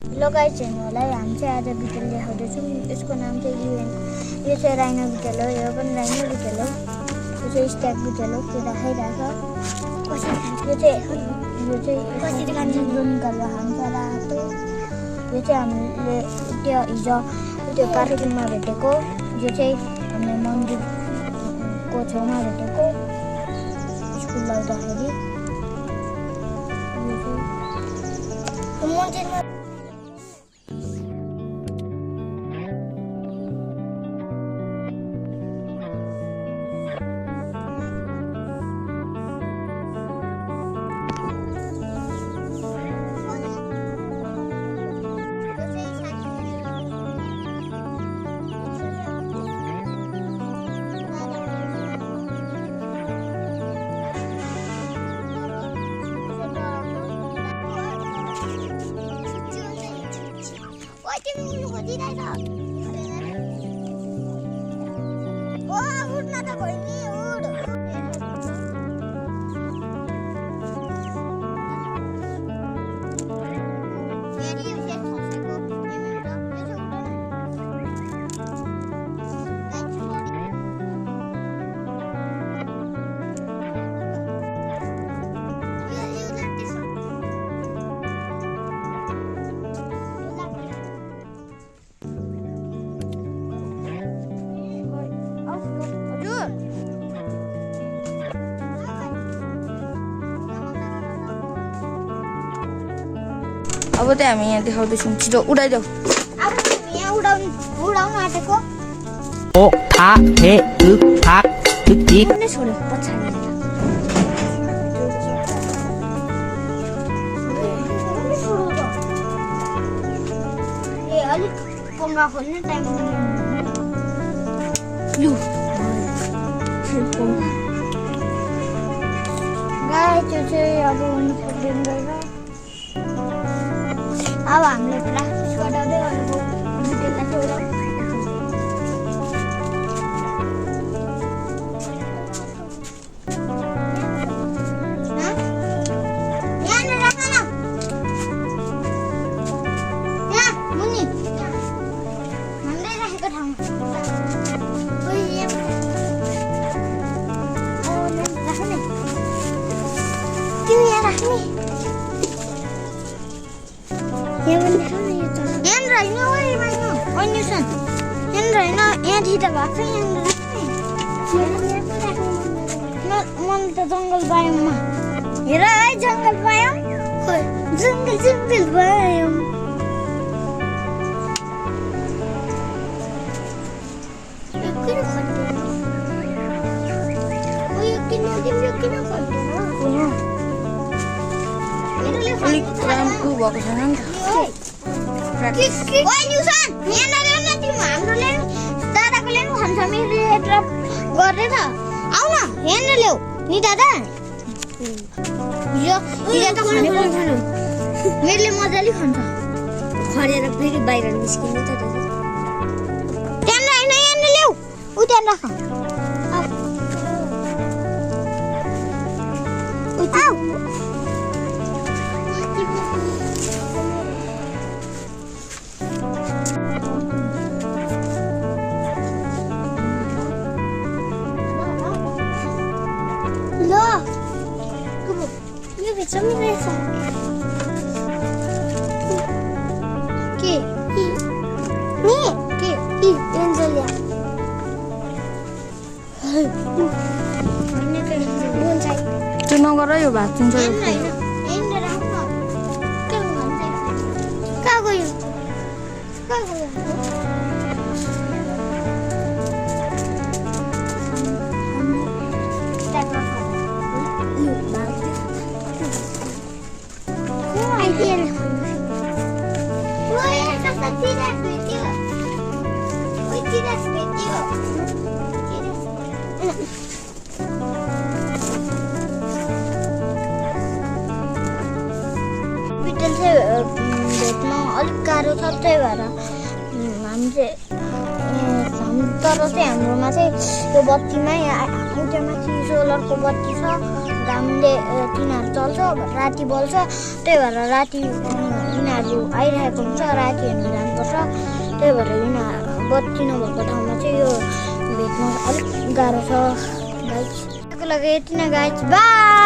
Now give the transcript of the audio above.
लगाइछ मलाई हामी चाहिँ आज बिटल देखाउँदैछौँ यसको नाम चाहिँ युएन यो चाहिँ राइनो बिटल हो यो पनि राइनो बिटल हो यो चाहिँ स्ट्याक बिटल हो त्यो राखाइरहेको यो चाहिँ कसरी खान्छ निकालेर खान्छ रातो यो चाहिँ हामीले त्यो हिजो त्यो कार्तिकमा भेटेको यो चाहिँ हामीले मन्दिरको छेउमा भेटेको स्कुल लाउँदाखेरि मन्दिरमा अब चाहिँ हामी यहाँ देखाउँदैछौँ छिटो उडाइदेऊ उडाउन आँटेको ओ फा फे उक फाक ठिक ठिक छोड्यो पछाडि अलिक पोङ्गा खोल्ने टाइम गाई त्यो चाहिँ अब हुनु सक्दैन अब हामीले प्र्याक्टिस गराउँदै गरेको भिडियोलाई चाहिँ यहाँनिर राख न यहाँ मुनि हामीले राखेको ठाउँमा राख्ने तिमी यहाँ राख्ने मन त जङ्गल बायोममा हेर है जङ्गल बायोम जङ्गल बायोम अलिक राम्रो भएको छैन नि गरेर आउ न हेर्न ल्याऊ नि दादा मेरोले मजाले खान्छ खरेर फेरि बाहिर निस्किनु त त्यहाँ होइन हेर्न ल्याऊ उ त्यहाँ राख Some रहेछ के नि के एन्जलिया भन्ने के बोन्साइ त्यो नगर यो भात हुन्छ कहाँ गयो बिटल चाहिँ भेट्न अलिक गाह्रो छ त्यही भएर हामी चाहिँ तर चाहिँ हाम्रोमा चाहिँ त्यो बत्तीमै एउटा माथि सोलरको बत्ती छ घामले तिनीहरू चल्छ राति बल्छ त्यही भएर राति यिनीहरू आइरहेको हुन्छ राति हेर्नु जानुपर्छ त्यही भएर बत्ती नभएको ठाउँमा चाहिँ यो भेट्न अलिक गाह्रो छ गाइस। त्यसको लागि यति नै गाइस बाई।